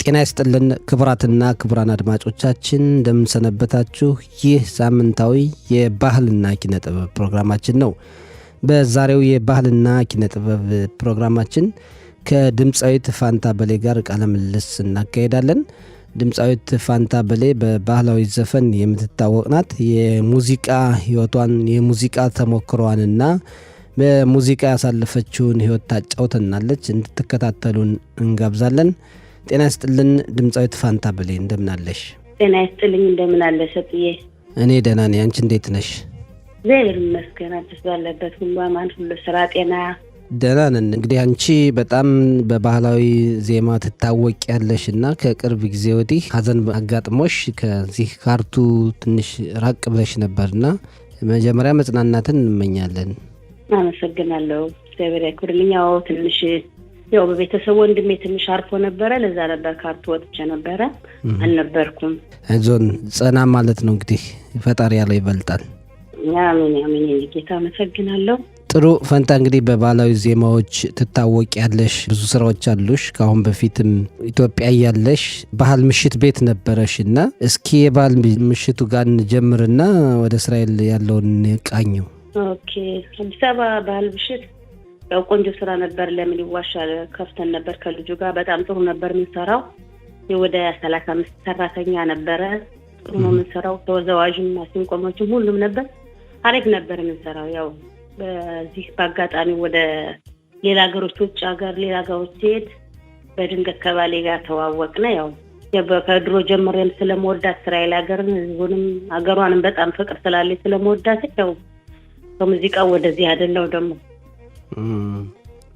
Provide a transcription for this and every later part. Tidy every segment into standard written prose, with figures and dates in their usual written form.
ጤና ይስጥልን ክቡራትና ክቡራን አድማጮቻችን እንደምንሰነበታችሁ። ይህ ሳምንታዊ የባህልና ኪነ ጥበብ ፕሮግራማችን ነው። በዛሬው የባህልና ኪነ ጥበብ ፕሮግራማችን ከድምፃዊት ፋንታ በሌ ጋር ቃለ ምልልስ እናካሄዳለን። ድምፃዊት ፋንታ በሌ በባህላዊ ዘፈን የምትታወቅ ናት። የሙዚቃ ህይወቷን የሙዚቃ ተሞክሯንና በሙዚቃ ያሳለፈችውን ህይወት ታጫውተናለች። እንድትከታተሉን እንጋብዛለን። ጤና ይስጥልን ድምፃዊት ፋንታ በሌ እንደምን አለሽ? ጤና ይስጥልኝ እንደምን አለሽ ሰጥዬ? እኔ ደህና ነኝ። አንቺ እንዴት ነሽ? እግዚአብሔር ይመስገን። አዲስ ባለበት ሁሉ አማን፣ ሁሉ ስራ ጤና ደህና ነን። እንግዲህ አንቺ በጣም በባህላዊ ዜማ ትታወቂያለሽ እና ከቅርብ ጊዜ ወዲህ ሀዘን አጋጥሞሽ ከዚህ ካርቱ ትንሽ ራቅ ብለሽ ነበርና መጀመሪያ መጽናናትን እንመኛለን። አመሰግናለሁ። እግዚአብሔር ያክብርልኝ። ያው ትንሽ ያው በቤተሰብ ወንድሜ ትንሽ አርፎ ነበረ። ለዛ ነበር ካርቱ ወጥቼ ነበረ አልነበርኩም። አይዞን ጸና ማለት ነው እንግዲህ ፈጣሪ ያለው ይበልጣል። አሜን አሜን። ጌታ አመሰግናለሁ። ጥሩ ፋንታ፣ እንግዲህ በባህላዊ ዜማዎች ትታወቂያለሽ፣ ብዙ ስራዎች አሉሽ። ከአሁን በፊትም ኢትዮጵያ ያለሽ ባህል ምሽት ቤት ነበረሽና እስኪ የባህል ምሽቱ ጋር እንጀምርና ወደ እስራኤል ያለውን ቃኘው። ኦኬ። አዲስ አበባ ባህል ምሽት ያው ቆንጆ ስራ ነበር። ለምን ይዋሻል ከፍተን ነበር ከልጁ ጋር በጣም ጥሩ ነበር የምንሰራው። ወደ 35 ሰራተኛ ነበረ። ጥሩ ነው የምንሰራው። ተወዛዋዥም ማሲንቆሞችም ሁሉም ነበር። አሪፍ ነበር የምንሰራው። ያው በዚህ በአጋጣሚ ወደ ሌላ ሀገሮች ውጭ ሀገር ሌላ ሀገሮች ሲሄድ በድንገት ከባሌ ጋር ተዋወቅነ። ያው ከድሮ ጀምሬም ስለምወዳት እስራኤል ሀገርን ህዝቡንም ሀገሯንም በጣም ፍቅር ስላለኝ ስለምወዳት ያው ከሙዚቃው ወደዚህ አይደለው ደግሞ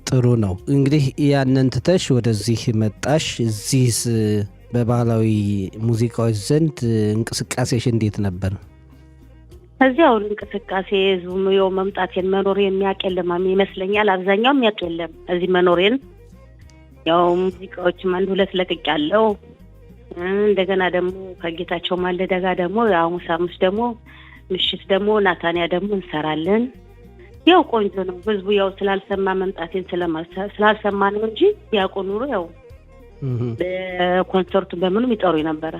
ጥሩ ነው። እንግዲህ ያንን ትተሽ ወደዚህ መጣሽ። እዚህስ በባህላዊ ሙዚቃዎች ዘንድ እንቅስቃሴሽ እንዴት ነበር? እዚያው እንቅስቃሴ ህዝቡ ያው መምጣቴን መኖር የሚያውቅ የለም ይመስለኛል። አብዛኛው የሚያውቅ የለም እዚህ መኖሬን። ያው ሙዚቃዎችም አንድ ሁለት ለቅቄያለሁ። እንደገና ደግሞ ከጌታቸው ማለዳ ጋር ደግሞ ያው ሐሙስ ደግሞ ምሽት ደግሞ ናታንያ ደግሞ እንሰራለን። ያው ቆንጆ ነው። ህዝቡ ያው ስላልሰማ መምጣቴን ስላልሰማ ነው እንጂ ያውቁ ኑሮ ያው በኮንሰርቱ በምንም ይጠሩ ነበረ።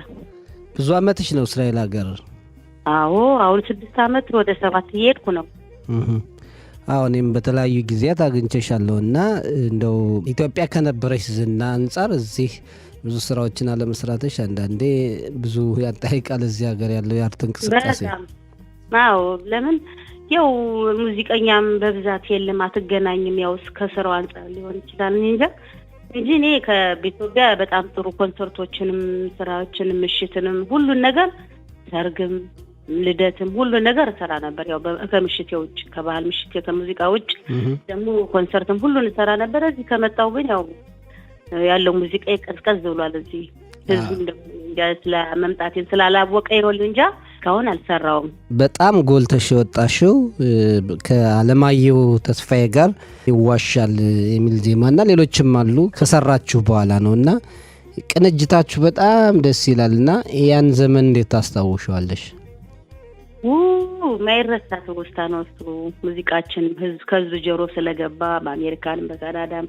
ብዙ አመትሽ ነው እስራኤል ሀገር? አዎ አሁን 6 አመት ወደ 7 እየሄድኩ ነው። እኔም በተለያዩ ጊዜያት አግኝቼሻለሁና እንደው ኢትዮጵያ ከነበረሽ ዝና አንጻር እዚህ ብዙ ስራዎችን አለመስራትሽ አንዳንዴ ብዙ ያጣይቃል እዚህ ሀገር ያለው የአርት እንቅስቃሴ። አዎ ለምን ያው ሙዚቀኛም በብዛት የለም፣ አትገናኝም። ያው ከስራው አንጻር ሊሆን ይችላል እንጂ እኔ ከኢትዮጵያ በጣም ጥሩ ኮንሰርቶችንም ስራዎችንም ምሽትንም ሁሉን ነገር ሰርግም ልደትም ሁሉን ነገር እሰራ ነበር። ያው ከምሽት ውጭ ከባህል ምሽት ከሙዚቃ ውጭ ደግሞ ኮንሰርትም ሁሉን እሰራ ነበር። እዚህ ከመጣው ግን ያው ያለው ሙዚቃ ቀዝቀዝ ብሏል። እዚህ ህዝቡ ስለመምጣቴን ስላላወቀ ይሆን እንጂ ካሁን አልሰራውም። በጣም ጎልተሽ ወጣሽው ከአለማየሁ ተስፋዬ ጋር ይዋሻል የሚል ዜማና ሌሎችም አሉ ከሰራችሁ በኋላ ነውና ቅንጅታችሁ በጣም ደስ ይላልና ያን ዘመን እንዴት ታስታውሻለሽ? ማይረሳ ትውስታ ነው እሱ። ሙዚቃችን ከህዝብ ጆሮ ስለገባ በአሜሪካንም በካናዳም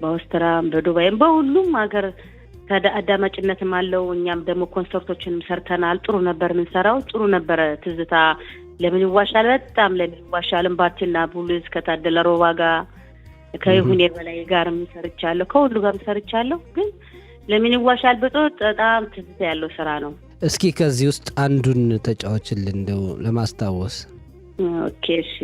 በአውስትራሊያም በዱባይም በሁሉም ሀገር አዳማጭነትም አለው። እኛም ደግሞ ኮንሰርቶችንም ሰርተናል። ጥሩ ነበር የምንሰራው። ጥሩ ነበር ትዝታ። ለምን ይዋሻል በጣም ለምን ይዋሻልም ባቲና ቡልዝ ከታደለ ሮባ ጋር ከይሁኔ በላይ ጋርም ሰርቻለሁ። ከሁሉ ጋርም ሰርቻለሁ። ግን ለምን ይዋሻል በጣም ትዝታ ያለው ስራ ነው። እስኪ ከዚህ ውስጥ አንዱን ተጫዋችልን እንደው ለማስታወስ። ኦኬ እሺ።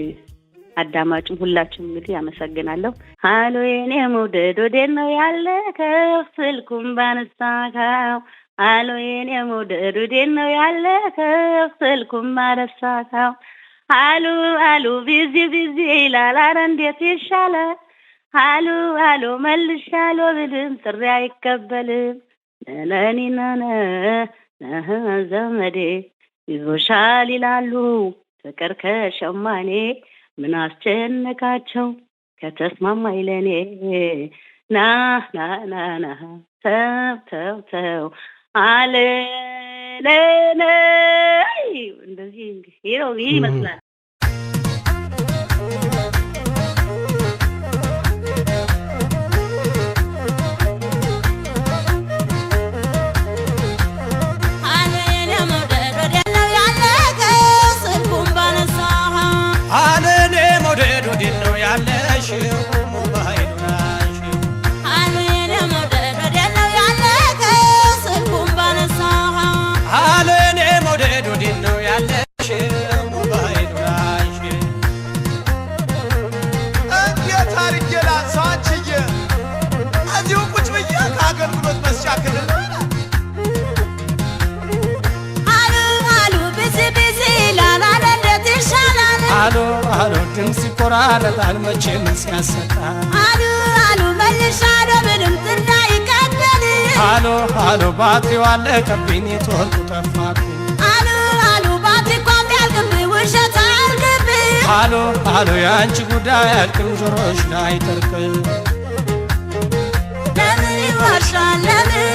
አዳማጭም ሁላችሁም እንግዲህ አመሰግናለሁ። ሃሎ የኔ መውደድ ወዴት ነው ያለከው? ስልኩን ባነሳከው። ሃሎ የኔ መውደድ ወዴት ነው ያለከው? ስልኩን ባነሳከው። ሃሎ ሃሎ ቢዚ ይላል። ኧረ እንዴት ይሻላል? ሃሎ ሃሎ መልሻለሁ ብልም ጥሪ አይቀበልም። ነነኒነነ ዘመዴ ይዞሻል ይላሉ ፍቅር ከሸማኔ ምን አስጨነቃቸው ከተስማማኝ ለኔ ና ና ና ና ተው ተው ተው አለ ለኔ ይሄ ይመስላል። አሎ ድምፅ ይቆራረጣል መቼም ሲያሰጣ አሉ መልሻዶ ምንም ጥና ይቀበል አሎ ባትሪው አለቀብኝ ኔትወርኩ ጠፋብኝ አሉ ባትሪ እኮ ቢያልቅብኝ ውሸት አልግብኝ አሎ የአንቺ ጉዳይ አልቅም ጆሮሽ ላይ ጠርቅ ለምን ይዋሻል ለምን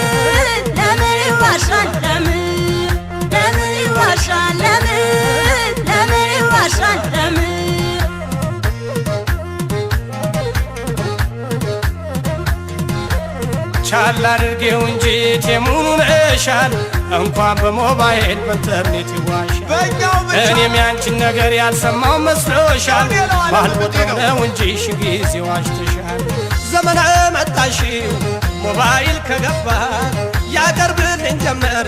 ይዋሻል ለምን ይዋሻል ለምን ይዋሻል ለምን ቻል አድርጌው እንጂ ቴሙን እሻል እንኳን በሞባይል በኢንተርኔት ይዋሻል እኔም ያንቺን ነገር ያልሰማው መስሎሻል ባልቦታው ነው እንጂ ሺ ጊዜ ዋሽተሻል ዘመን መጣሽው ሞባይል ከገባ ያቀርብልኝ ጀመር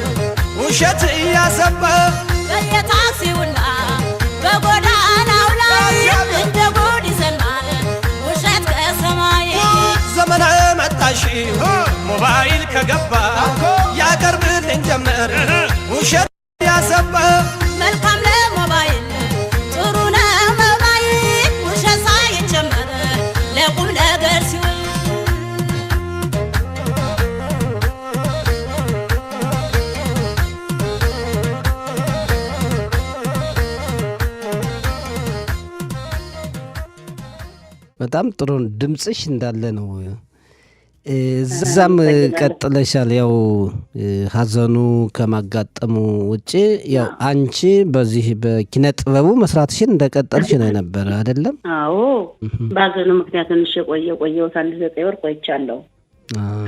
ውሸት እያሰባ በየታክሲውና በጎዳናው ላይ እንደ ጉድ ይዘናል ውሸት ከሰማይ ዘመን መጣሽው ሞባይል ከገባ ያቀርብልኝ ጀመር ውሸት እያሰባ መልካም ለሞባይል ጥሩ ነው ሞባይል ውሸት ሳይጨመር ለቁም ነገር ሲውል በጣም ጥሩ ድምጽሽ እንዳለ ነው። እዛም ቀጥለሻል። ያው ሀዘኑ ከማጋጠሙ ውጪ ያው አንቺ በዚህ በኪነ ጥበቡ መስራትሽን እንደቀጠልሽ ነው የነበረ አይደለም? አዎ ባዘኑ ምክንያት ትንሽ ቆየሁት 9 ወር ቆይቻለሁ።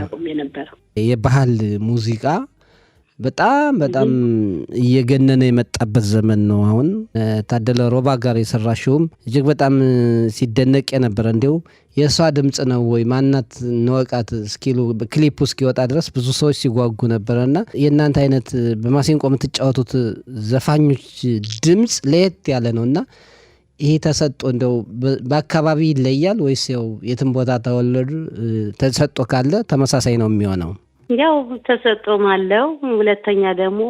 አቁሜ ነበር። የባህል ሙዚቃ በጣም እየገነነ የመጣበት ዘመን ነው። አሁን ታደለ ሮባ ጋር የሰራሽውም እጅግ በጣም ሲደነቅ የነበረ እንዲሁ የእሷ ድምጽ ነው ወይ ማናት ነወቃት እስኪሉ ክሊፑ እስኪወጣ ድረስ ብዙ ሰዎች ሲጓጉ ነበረና የእናንተ አይነት በማሲንቆ የምትጫወቱት ዘፋኞች ድምጽ ለየት ያለ ነውና ይሄ ተሰጥቶ እንደው በአካባቢ ይለያል ወይስ ያው የትም ቦታ ተወለዱ ተሰጥቶ ካለ ተመሳሳይ ነው የሚሆነው? ያው ተሰጥቶም አለው። ሁለተኛ ደግሞ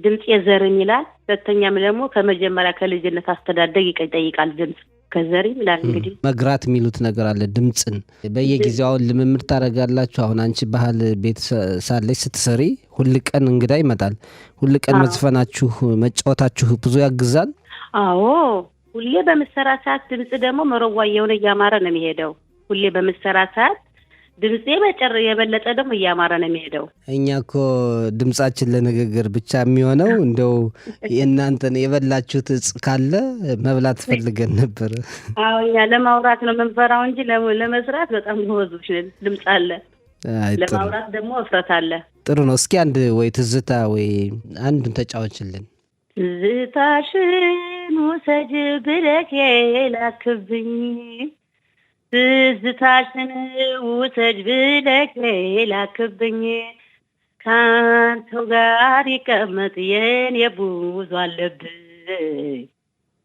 ድምጽ የዘርን ይላል። ሁለተኛም ደግሞ ከመጀመሪያ ከልጅነት አስተዳደግ ይጠይቃል ድምጽ ከዘሪም ይላል። እንግዲህ መግራት የሚሉት ነገር አለ። ድምጽን በየጊዜው አሁን ልምምድ ታደርጋላችሁ? አሁን አንቺ ባህል ቤት ሳለች ስትሰሪ ሁል ቀን እንግዳ ይመጣል። ሁል ቀን መዝፈናችሁ መጫወታችሁ ብዙ ያግዛል? አዎ ሁሌ በመሰራ ሰዓት ድምጽ ደግሞ መረዋየውን እያማረ ነው የሚሄደው። ሁሌ በመሰራ ሰዓት ድምጽ የበለጠ ደግሞ እያማረ ነው የሚሄደው። እኛ እኮ ድምጻችን ለንግግር ብቻ የሚሆነው እንደው የእናንተን የበላችሁት እጽ ካለ መብላት ፈልገን ነበር። አዎ እኛ ለማውራት ነው የምንፈራው እንጂ ለመስራት በጣም ጎበዞች ነን። ድምጽ አለ፣ ለማውራት ደግሞ እፍረት አለ። ጥሩ ነው። እስኪ አንድ ወይ ትዝታ ወይ አንዱን ተጫወችልን። ትዝታሽን ውሰጅ ብለህ ላክብኝ ትዝታሽን ውሰጅ ብለህ ላክብኝ ካንተው ጋር ይቀመጥ የኔ ብዙ አለብኝ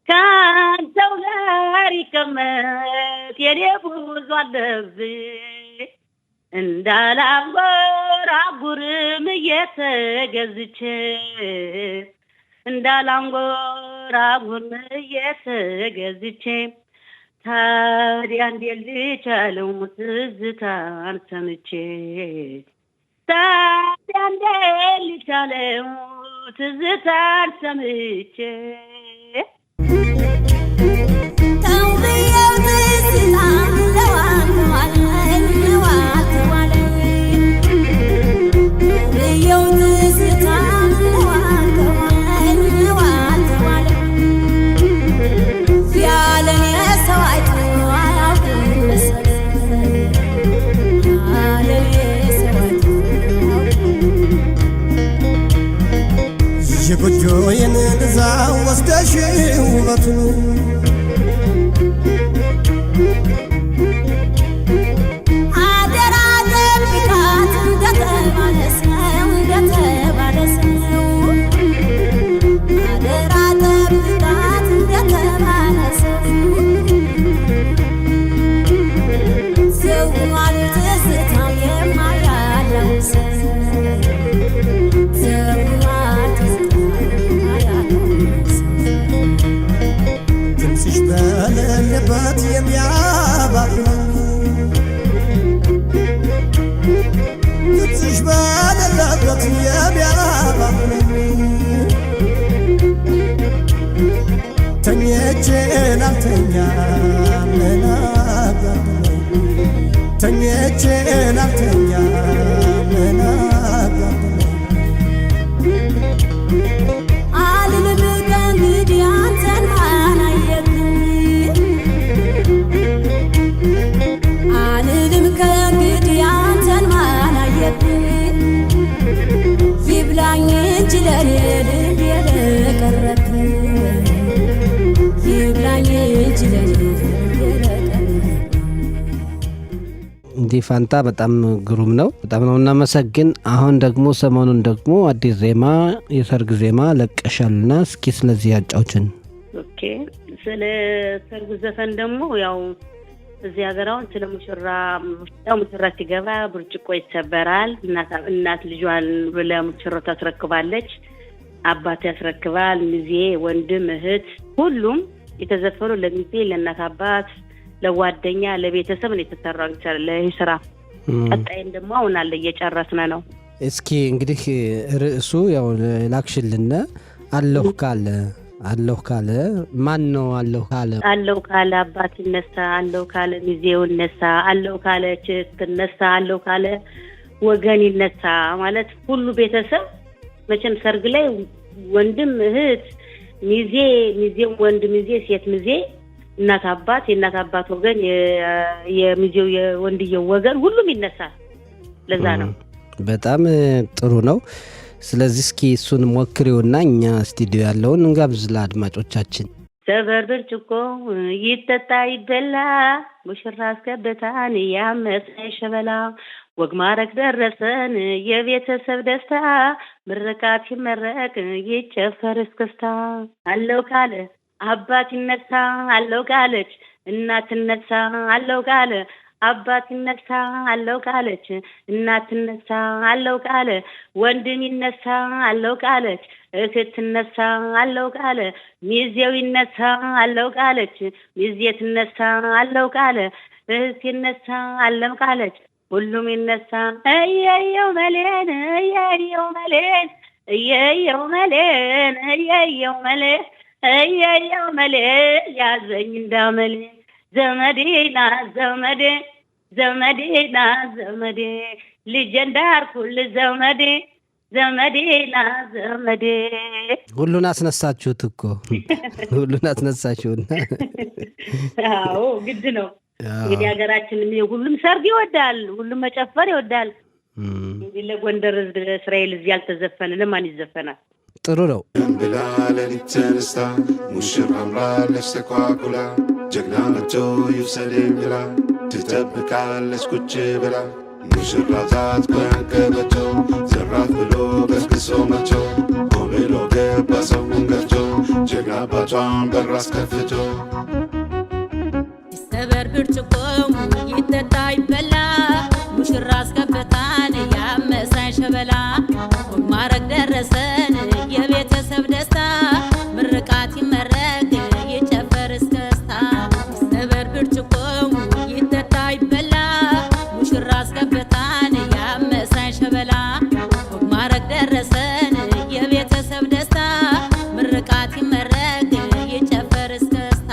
ካንተው ጋር ይቀመጥ የኔ ብዙ አለብኝ እንዳላንጎራጉርም እየተገዝቼ እንዳላንጎራጉርም እየተገዝቼ ታዲያ እንዴት ልቻለው ትዝታን ሰምቼ ታዲያ እንዴት ልቻለው ትዝታን ሰምቼ ጆዬን እዛ ወስደሽ ውበቱን አደራ ጠብቃት እንደተባለ ሰው እንደተባለ ሰው አደራ ጠብቃት እንደተባለ ሰው ሰው ማለት ትዝታ የማያለው ሰው ሰው ማለት ትዝታ የማያለው ሰው ድምፅሽ በሌለበት የሚያባብለኝ ድምፅሽ በሌለበት የሚያባብለኝ ተኝቼ ላልተኛ ምን አጋደለኝ ተኝቼ ላልተኛ ምን አጋደለኝ አልልም ከእንግዲህ አንተን ማን አየብኝ አልልም ከእንግዲህ አንተን ማን አየብኝ ይብላኝ እንጂ ለኔ ልቤ ለቀረብኝ ይብላኝ እንጂ ለኔ ልቤ ለቀረብኝ እንዲህ ፋንታ በጣም ግሩም ነው። በጣም ነው እናመሰግን። አሁን ደግሞ ሰሞኑን ደግሞ አዲስ ዜማ የሰርግ ዜማ ለቀሻልና እስኪ ስለዚህ ያጫውችን። ኦኬ ስለ ሰርጉ ዘፈን ደግሞ ያው እዚህ ሀገር አሁን ስለ ሙሽራ ሲገባ ብርጭቆ ይሰበራል። እናት ልጇን ለሙሽራው ታስረክባለች፣ አባት ያስረክባል፣ ሚዜ፣ ወንድም፣ እህት ሁሉም የተዘፈኑ ለሚዜ፣ ለእናት አባት፣ ለጓደኛ፣ ለቤተሰብ ነው የተሰራው ለስራ። ቀጣይም ደግሞ አሁን አለ እየጨረስን ነው። እስኪ እንግዲህ ርዕሱ ያው ላክሽልና አለሁ ካለ ማን ነው? አለሁ ካለ አባት ይነሳ፣ አለሁ ካለ ሚዜው ይነሳ፣ አለሁ ካለ ችት ይነሳ፣ አለሁ ካለ ወገን ይነሳ ማለት ሁሉ ቤተሰብ መቼም ሰርግ ላይ ወንድም እህት ሚዜው ወንድ ሚዜ ሴት ሚዜ እናት አባት የእናት አባት ወገን የሚዜው የወንድየው ወገን ሁሉም ይነሳል። ለዛ ነው በጣም ጥሩ ነው። ስለዚህ እስኪ እሱን ሞክሪውና እኛ ስቱዲዮ ያለውን እንጋብዝ ለአድማጮቻችን። ሰበር ብርጭቆ ይጠጣ ይበላ ሙሽራ አስገብታን ያመሰን ሸበላ ወግ ማረግ ደረሰን የቤተሰብ ደስታ ምርቃት ሲመረቅ ይጨፈር እስክስታ አለው ካለ አባት ይነሳ አለው ካለች እናት ይነሳ አለው ካለ አባት ይነሳ አለው ካለች እናት ይነሳ አለው ካለ ወንድም ይነሳ አለው ካለች እህት ይነሳ አለው ካለ ሚዜው ይነሳ አለው ካለች ሚዜ ትነሳ አለው ካለ እህት ይነሳ አለው ካለች ሁሉም ይነሳ እየየው መሌን እየየው መሌን እየየው መሌን እየየው መሌን እየየው መሌን ያዘኝ እንዳመሌ ዘመዴና ዘመዴና ዘመዴ ልጅ እንዳርኩል ዘመዴና ዘመዴ ሁሉን አስነሳችሁት እኮ ሁሉን አስነሳችሁና አዎ ግድ ነው እንግዲህ ሀገራችን ሁሉም ሰርግ ይወዳል፣ ሁሉም መጨፈር ይወዳል። እንግዲህ ለጎንደር እስራኤል እዚህ ያልተዘፈነ ለማን ይዘፈናል? ጥሩ ነው። ብላለን ተነስታ ሙሽራ አምራለች ተኳኩላ ጀግና መቶ ይውሰደኝ ብላ ትጠብቃለች ቁጭ ብላ ሙሽራ ዛት በንቀበቶ ዘራፍ ብሎ ገስግሶ መቶ ብሎ ገባ ሰውን ገፍቶ ጀግና አባቷን በር አስከፍቶ ይሰበር ብርጭቆ ይጠጣ ይበላ ሙሽራ አስገብታን ያመሳኝ ሸበላ ወግ ማረግ ደረሰን የቤተሰብ ደስታ ምርቃት ይመረቅ ይጨፈር እስክስታ ይሰበር ብርጭቆ ይጠጣ ይበላ ሙሽራ አስገብታን ያመሳኝ ሸበላ ወግ ማረግ ደረሰን የቤተሰብ ደስታ ምርቃት ይመረቅ ይጨፈር እስክስታ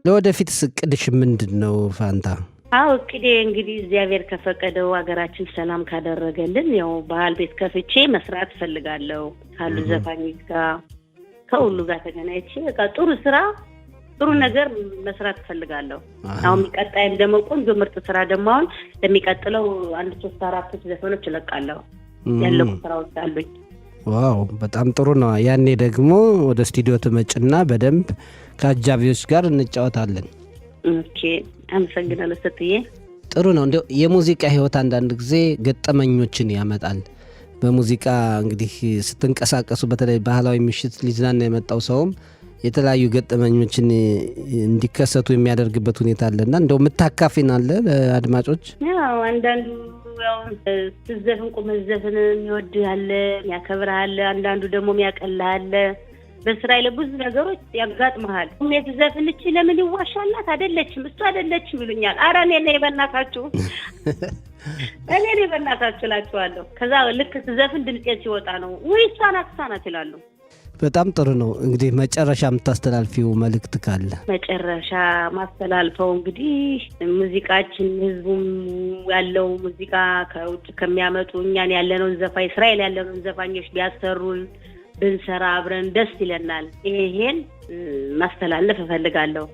ለወደፊት እቅድሽ ምንድነው ፋንታ? አዎ እቅዴ እንግዲህ እግዚአብሔር ከፈቀደው ሀገራችን ሰላም ካደረገልን ያው ባህል ቤት ከፍቼ መስራት ፈልጋለሁ። ካሉ ዘፋኞች ጋር ከሁሉ ጋር ተገናኝቼ በቃ ጥሩ ስራ ጥሩ ነገር መስራት ፈልጋለሁ። አሁን የሚቀጥለው ደግሞ ቆንጆ ምርጥ ስራ ደግሞ አሁን ለሚቀጥለው 1 3 4 ዘፈኖች እለቃለሁ። ያለው ስራዎች አሉኝ። ዋው በጣም ጥሩ ነው። ያኔ ደግሞ ወደ ስቱዲዮ ትመጭና በደንብ ከአጃቢዎች ጋር እንጫወታለን። ኦኬ አመሰግናለሁ ሰጥዬ። ጥሩ ነው። እንደው የሙዚቃ ህይወት አንዳንድ ጊዜ ገጠመኞችን ያመጣል። በሙዚቃ እንግዲህ ስትንቀሳቀሱ በተለይ ባህላዊ ምሽት ሊዝናና የመጣው ሰውም የተለያዩ ገጠመኞችን እንዲከሰቱ የሚያደርግበት ሁኔታ አለና እንደው የምታካፊን አለ ለአድማጮች? ያው አንዳንዱ ያው ትዘፍን ቁመህ ዘፈን የሚወድ አለ፣ የሚያከብር አለ፣ አንዳንዱ ደግሞ የሚያቀልህ አለ። በእስራኤል ብዙ ነገሮች ያጋጥመሃል። የትዘፍን እቺ ለምን ይዋሻላት አይደለችም እሱ አይደለችም ይሉኛል። ኧረ እኔ ነኝ በእናታችሁ እኔ ነኝ በእናታችሁ እላቸዋለሁ። ከዛ ልክ ትዘፍን ድምጼ ሲወጣ ነው ወይ እሷ ናት ይላሉ። በጣም ጥሩ ነው። እንግዲህ መጨረሻ የምታስተላልፊው መልእክት ካለ? መጨረሻ ማስተላልፈው እንግዲህ ሙዚቃችን ህዝቡም ያለው ሙዚቃ ከውጭ ከሚያመጡ እኛን ያለነውን ዘፋኝ እስራኤል ያለነውን ዘፋኞች ቢያሰሩን ብንሰራ አብረን ደስ ይለናል። ይሄን ማስተላለፍ እፈልጋለሁ።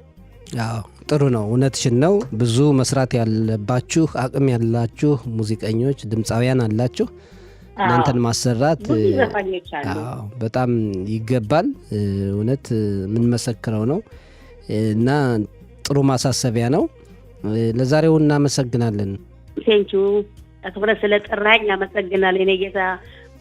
አዎ ጥሩ ነው። እውነትሽን ነው። ብዙ መስራት ያለባችሁ አቅም ያላችሁ ሙዚቀኞች ድምፃውያን አላችሁ። እናንተን ማሰራት በጣም ይገባል። እውነት ምን መሰክረው ነው እና ጥሩ ማሳሰቢያ ነው። ለዛሬው እናመሰግናለን። ቴንኪው አክብረ ስለጠራኝ አመሰግናለሁ። እኔ ጌታ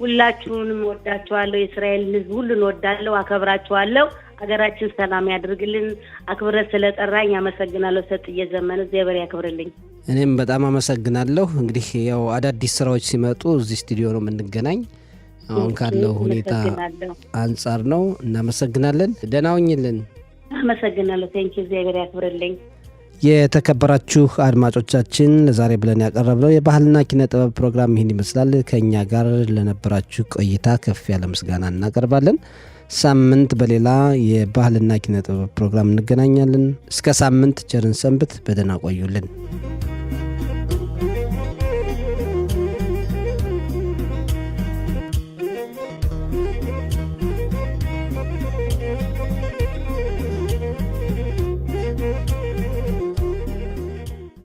ሁላችሁንም ወዳችኋለሁ። የእስራኤል ህዝብ ሁሉን ወዳለሁ፣ አከብራችኋለሁ። ሀገራችን ሰላም ያድርግልን። አክብረ ስለጠራኝ አመሰግናለሁ። ሰጥዬ ዘመነ እግዚአብሔር ያክብርልኝ። እኔም በጣም አመሰግናለሁ። እንግዲህ ያው አዳዲስ ስራዎች ሲመጡ እዚህ ስቱዲዮ ነው የምንገናኝ። አሁን ካለው ሁኔታ አንጻር ነው። እናመሰግናለን። ደህና ሁኚልን። አመሰግናለሁ። ቴንኪው እግዚአብሔር ያክብርልኝ። የተከበራችሁ አድማጮቻችን ለዛሬ ብለን ያቀረብነው የባህልና ኪነ ጥበብ ፕሮግራም ይህን ይመስላል። ከእኛ ጋር ለነበራችሁ ቆይታ ከፍ ያለ ምስጋና እናቀርባለን። ሳምንት በሌላ የባህልና ኪነ ጥበብ ፕሮግራም እንገናኛለን። እስከ ሳምንት ቸርን ሰንብት። በደህና ቆዩልን።